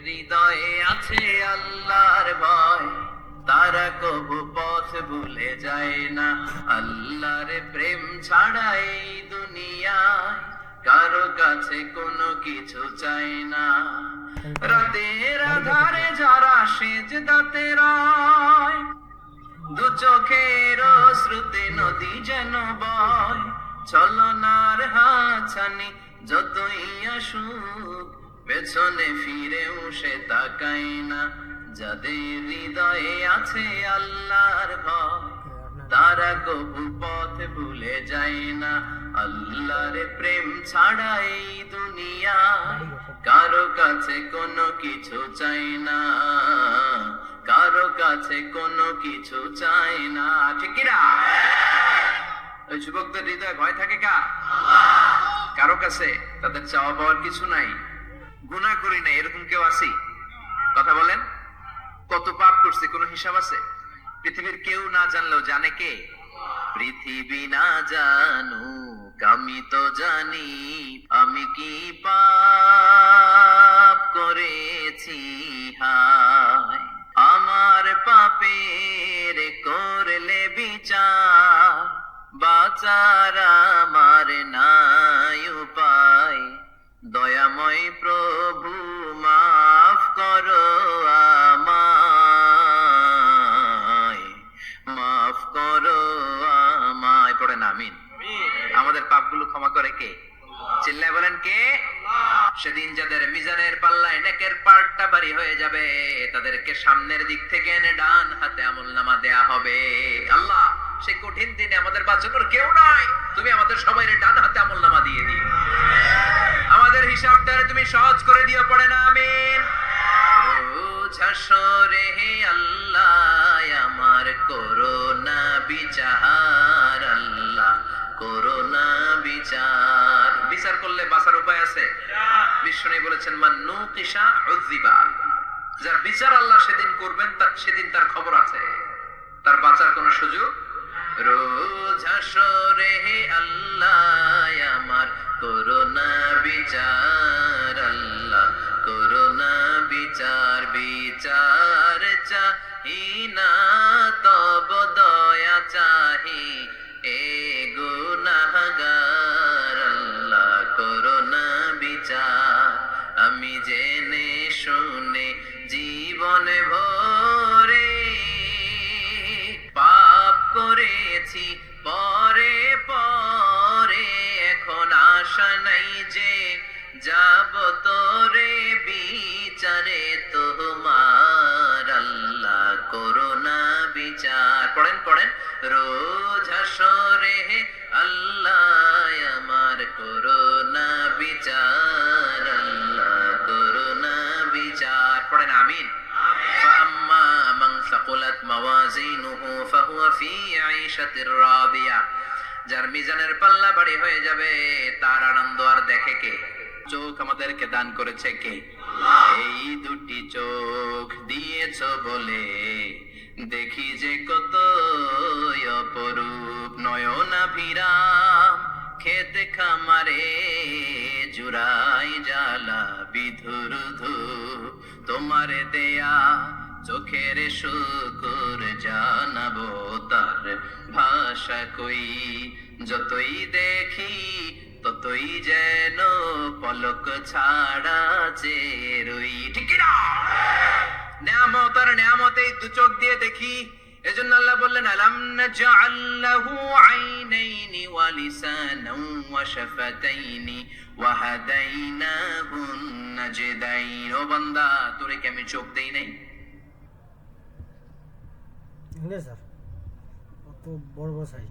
হৃদয়ে আছে আল্লাহর ভয়, তারা কবু পথ ভুলে যায় না। আল্লাহর প্রেম ছাড়া এই দুনিয়ায় কারো কাছে কোনো কিছু চাই না। রাতের আধারে যারা সেজদাতে রয়, দু চোখের শ্রুতে নদী যেন বয়। ছলনার হাছানি যতই আসুক, পেছনে ফিরেও সে তাকায় না। যাদের হৃদয়ে আছে আল্লাহর ভয়, তারা কবু পথ ভুলে যায় না। আল্লাহর প্রেম ছাড়া এই দুনিয়া কারো কাছে কোনো কিছু চাই না, কারো কাছে কোনো কিছু চাই না। ঠিক কি না? ওই যুবকদের হৃদয়ে ভয় থাকে কারো কাছে তাদের চাওয়া পাওয়ার কিছু নাই। গুনাহ করি না এরকম কেউ আছে? কথা বলেন। কত পাপ করছে কোনো হিসাব আছে? পৃথিবীর কেউ না জানলেও জানে কে? পৃথিবী না জানুক আমি তো জানি, আমি কি পাপ করেছি হায়। আমার পাপের করলে বিচার, বাঁচার আমার নাই উপায়। দয়াময় প্রভু মাফ করো আমায়, মাফ করো আমায়। পড়েন আমিন। আমাদের পাপগুলো ক্ষমা করে কে? চিল্লায় বলেন কে? সেদিন যাদের মিজানের পাল্লায় নেকের পার্টটা ভারী হয়ে যাবে, তাদেরকে সামনের দিক থেকে এনে ডান হাতে আমলনামা দেয়া হবে। আল্লাহ, সেই কঠিন দিনে আমাদের বাঁচানোর কেউ নাই, তুমি আমাদের সবাইকে ডান হাতে আমলনামা দিয়ে দিও। আমাদের হিসাবটা তুমি সহজ করে দিও। পড়েন আমিন। রোজ হাসরে হে আল্লাহ আমার করোনা বিচার, আল্লাহ করোনা বিচার। বিচার করলে বাঁচার উপায় আছে? বিষ্ণু বলেছেন মান নুকিশা উযিবা। যার বিচার আল্লাহ সেদিন করবেন, সেদিন তার খবর আছে, তার বাঁচার কোনো সুযোগ। রোজ হাসরে হে আল্লাহ আমার করোনা বিচার, আল্লাহ করোনা বিচার। বিচার চাহি না তব দয়া চাহি, এ গুনাহগার আল্লাহ করোনা বিচার। আমি জেনে শুনে জীবন ভরে পাপ করেছি পরে পরে, এখন আশা নাই যে যাব তোরে বিচারে তোমার, আল্লাহ করোনা বিচার। পড়েন পড়েন। রোজ হাসরে হে আল্লাহ আমার করোনা বিচার, আল্লাহ করোনা বিচার। পড়েন আমিন। فأما من ثقلت موازينه فهو في عيشة راضية। যার মিজানের পাল্লা ভারী হয়ে যাবে, তার আনন্দ আর দেখে কে? চোখ আমাদেরকে দান করেছে কে? এই দুটি চোখ দিয়েছো বলে দেখি যে কত অপরূপ। নয়নাভিরাম খেতে খামারে জুড়াই জ্বালা বিধুরুধু, তোমারে দেয়া চোখের শুকুর জানাবো তার ভাষা কই। যতই দেখি ততই যেন পলক ছাড়া চেরুই। ঠিক না? নিয়ামত আর নিয়ামতেই দু চোখ দিয়ে দেখি। এজন্য আল্লাহ বললেন আলাম নাজআল লাহু আইনাইনি ওয়া লিসানান ওয়া শাফাতাইনি ওয়া হাদাইনাহুন নাজদাইন। ও বান্দা, তোরে কি আমি চোখ দেই নাই? স্যার অত বড় বড় সাইজ